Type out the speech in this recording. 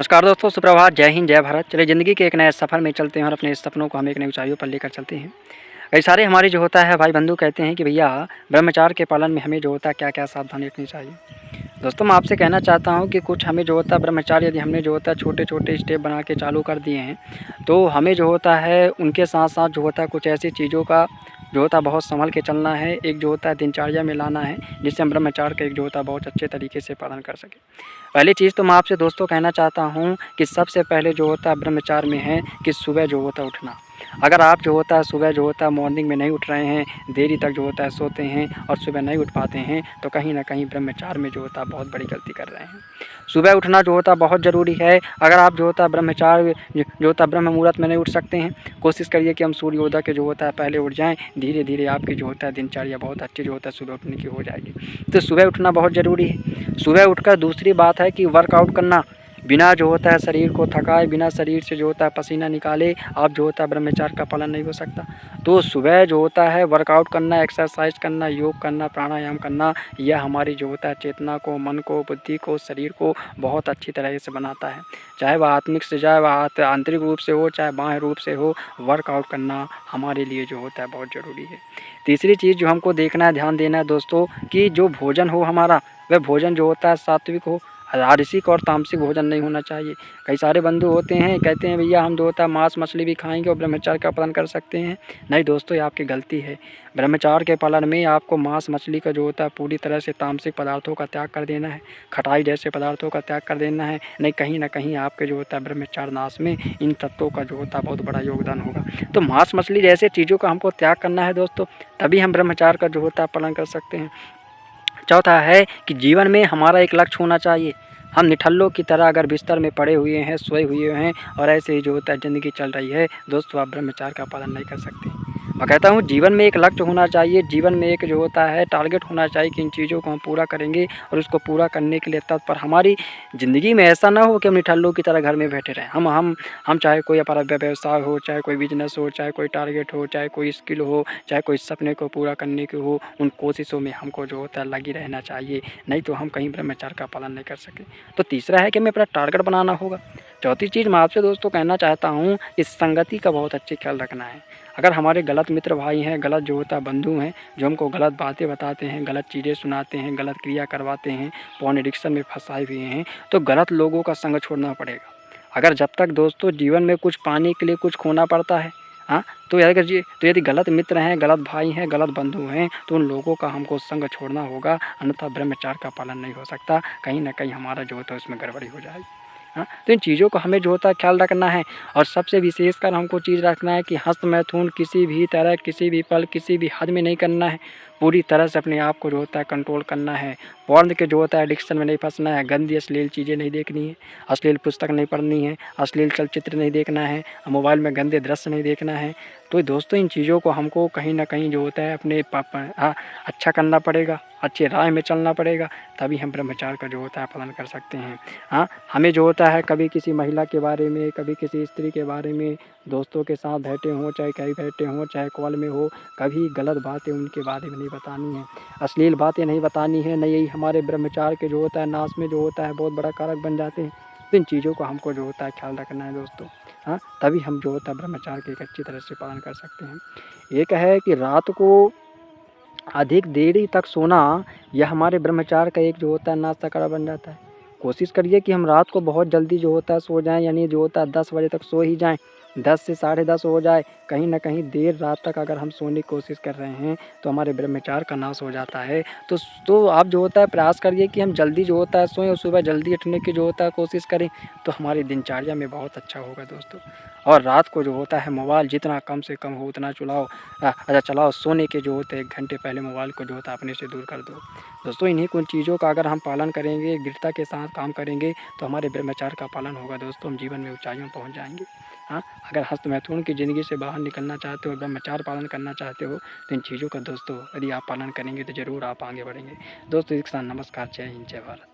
नमस्कार दोस्तों, सुप्रभात, जय हिंद, जय भारत। चलिए ज़िंदगी के एक नए सफ़र में चलते हैं और अपने सपनों को हम एक नई ऊंचाइयों पर लेकर चलते हैं। कई सारे हमारे जो होता है भाई बंधु कहते हैं कि भैया ब्रह्मचार्य के पालन में हमें जो होता है क्या-क्या सावधानी रखनी चाहिए। दोस्तों मैं आपसे कहना चाहता हूँ कि कुछ हमें जो होता है ब्रह्मचार्य यदि हमने जो होता है छोटे-छोटे स्टेप बना के चालू कर दिए हैं, तो हमें जो होता है उनके साथ-साथ जो होता है कुछ ऐसी चीज़ों का जो होता है बहुत सँभल के चलना है। एक जो होता है दिनचर्या में लाना है, जिससे हम ब्रह्मचार्य का एक जो होता है बहुत अच्छे तरीके से पालन कर सकें। पहली चीज़ तो मैं आपसे दोस्तों कहना चाहता हूँ कि सबसे पहले जो होता है ब्रह्मचार्य में है कि सुबह जो होता है उठना। अगर आप जो होता है सुबह जो होता है मॉर्निंग में नहीं उठ रहे हैं, देरी तक जो होता है सोते हैं और सुबह नहीं उठ पाते हैं, तो कहीं न कहीं ब्रह्मचार्य में जो होता है बहुत बड़ी गलती कर रहे हैं। सुबह उठना जो होता है बहुत ज़रूरी है। अगर आप जो होता है ब्रह्मचार्य जो होता है ब्रह्म मुहूर्त में नहीं उठ सकते हैं, कोशिश करिए कि हम सूर्योदय के जो होता है पहले उठ जाएँ। धीरे-धीरे आपकी जो होता है दिनचर्या बहुत अच्छी जो होता है सुबह उठने की हो जाएगी। तो सुबह उठना बहुत ज़रूरी है। सुबह उठकर दूसरी बात है कि वर्कआउट करना। बिना जो होता है शरीर को थकाए, बिना शरीर से जो होता है पसीना निकाले, आप जो होता है ब्रह्मचार्य का पालन नहीं हो सकता। तो सुबह जो होता है वर्कआउट करना, एक्सरसाइज करना, योग करना, प्राणायाम करना, यह हमारी जो होता है चेतना को, मन को, बुद्धि को, शरीर को बहुत अच्छी तरह से बनाता है। चाहे वह आत्मिक से चाहे वह आंतरिक रूप से हो, चाहे बाह्य रूप से हो, वर्कआउट करना हमारे लिए जो होता है बहुत ज़रूरी है। तीसरी चीज़ जो हमको देखना है, ध्यान देना है दोस्तों कि जो भोजन हो हमारा, वह भोजन जो होता है सात्विक हो। राजसिक और तामसिक भोजन नहीं होना चाहिए। कई सारे बंधु होते हैं कहते हैं भैया हम जो होता है मांस मछली भी खाएँगे और ब्रह्मचार्य का पालन कर सकते हैं। नहीं दोस्तों, ये आपकी गलती है। ब्रह्मचार्य के पालन में आपको मांस मछली का जो होता है पूरी तरह से तामसिक पदार्थों का त्याग कर देना है, खटाई जैसे पदार्थों का त्याग कर देना है। नहीं कहीं न कहीं आपके जो होता है ब्रह्मचार्य नाश में इन तत्वों का जो होता है बहुत बड़ा योगदान होगा। तो मांस मछली जैसे चीज़ों का हमको त्याग करना है दोस्तों, तभी हम ब्रह्मचार्य का जो होता है पालन कर सकते हैं। चौथा है कि जीवन में हमारा एक लक्ष्य होना चाहिए। हम निठल्लों की तरह अगर बिस्तर में पड़े हुए हैं, सोए हुए हैं और ऐसे ही जो होता है ज़िंदगी चल रही है, दोस्तों आप ब्रह्मचार्य का पालन नहीं कर सकते। मैं कहता हूँ जीवन में एक लक्ष्य होना चाहिए, जीवन में एक जो होता है टारगेट होना चाहिए कि इन चीज़ों को हम पूरा करेंगे और उसको पूरा करने के लिए तत्पर हमारी ज़िंदगी में ऐसा ना हो कि हम निठल्लों की तरह घर में बैठे रहें। हम चाहे कोई हमारा व्यवसाय हो, चाहे कोई बिज़नेस हो, चाहे कोई टारगेट हो, चाहे कोई स्किल हो, चाहे कोई सपने को पूरा करने की हो, उन कोशिशों में हमको जो होता है लगी रहना चाहिए। नहीं तो हम कहीं ब्रह्मचार्य का पालन नहीं कर सके। तो तीसरा है कि हमें अपना टारगेट बनाना होगा। चौथी चीज़ मैं आपसे दोस्तों कहना चाहता हूँ कि संगति का बहुत अच्छे ख्याल रखना है। अगर हमारे गलत मित्र भाई हैं, गलत जो होता है बंधु हैं, जो हमको गलत बातें बताते हैं, गलत चीज़ें सुनाते हैं, गलत क्रिया करवाते हैं, पॉर्न एडिक्शन में फँसाए हुए हैं, तो गलत लोगों का संग छोड़ना पड़ेगा। अगर जब तक दोस्तों जीवन में कुछ पाने के लिए कुछ खोना पड़ता है, हाँ, तो यदि गलत मित्र हैं, गलत भाई हैं, गलत बंधु हैं, तो उन लोगों का हमको संग छोड़ना होगा, अन्यथा ब्रह्मचार्य का पालन नहीं हो सकता। कहीं न कहीं हमारा जो होता है उसमें गड़बड़ी हो जाएगी। हाँ, तो इन चीज़ों का हमें जो होता है ख्याल रखना है और सबसे विशेषकर हमको चीज़ रखना है कि हस्त-मैथुन किसी भी तरह, किसी भी पल, किसी भी हद में नहीं करना है। पूरी तरह से अपने आप को जो होता है कंट्रोल करना है। पॉर्न के जो होता है एडिक्शन में नहीं फँसना है, गंदी अश्लील चीज़ें नहीं देखनी है, अश्लील पुस्तक नहीं पढ़नी है, अश्लील चलचित्र नहीं देखना है, मोबाइल में गंदे दृश्य नहीं देखना है। तो दोस्तों इन चीज़ों को हमको कहीं न कहीं जो होता है अपने अच्छा करना पड़ेगा, अच्छी राह में चलना पड़ेगा, तभी हम ब्रह्मचार्य का जो होता है पालन कर सकते हैं। हाँ, हमें जो होता है कभी किसी महिला के बारे में, कभी किसी स्त्री के बारे में दोस्तों के साथ बैठे हों, चाहे कहीं बैठे हों, चाहे कॉल में हो, कभी गलत बातें उनके बारे में नहीं बतानी है, अश्लील बातें नहीं बतानी है। नहीं यही हमारे ब्रह्मचार्य के जो होता है नाश में जो होता है बहुत बड़ा कारक बन जाते हैं। तो इन चीज़ों को हमको जो होता है ख्याल रखना है दोस्तों। हाँ, तभी हम जो होता है ब्रह्मचार्य का एक अच्छी तरह से पालन कर सकते हैं। एक है कि रात को अधिक देरी तक सोना, यह हमारे ब्रह्मचार्य का एक जो होता है नाश का कारण बन जाता है। कोशिश करिए कि हम रात को बहुत जल्दी जो होता है सो जाएँ, यानी जो होता है 10 बजे तक सो ही जाएँ। 10 से साढ़े 10 हो जाए, कहीं न कहीं देर रात तक अगर हम सोने की कोशिश कर रहे हैं, तो हमारे ब्रह्मचार्य का नाश हो जाता है। तो आप जो होता है प्रयास करिए कि हम जल्दी जो होता है सोएँ और सुबह जल्दी उठने की जो होता है कोशिश करें, तो हमारी दिनचर्या में बहुत अच्छा होगा दोस्तों। और रात को जो होता है मोबाइल जितना कम से कम हो उतना चलाओ। सोने के जो होते हैं 1 घंटे पहले मोबाइल को जो होता है अपने से दूर कर दो। दोस्तों इन्हीं कुछ चीज़ों का अगर हम पालन करेंगे, दृढ़ता के साथ काम करेंगे, तो हमारे ब्रह्मचार्य का पालन होगा दोस्तों, हम जीवन में ऊँचाइयों पहुँच जाएँगे। हाँ, अगर हस्त-मैथुन की ज़िंदगी से बाहर निकलना चाहते हो, ब्रह्मचार्य पालन करना चाहते हो, तो इन चीज़ों का दोस्तों यदि आप पालन करेंगे तो ज़रूर आप आगे बढ़ेंगे। दोस्तों एक साथ नमस्कार, जय हिंद, जय भारत।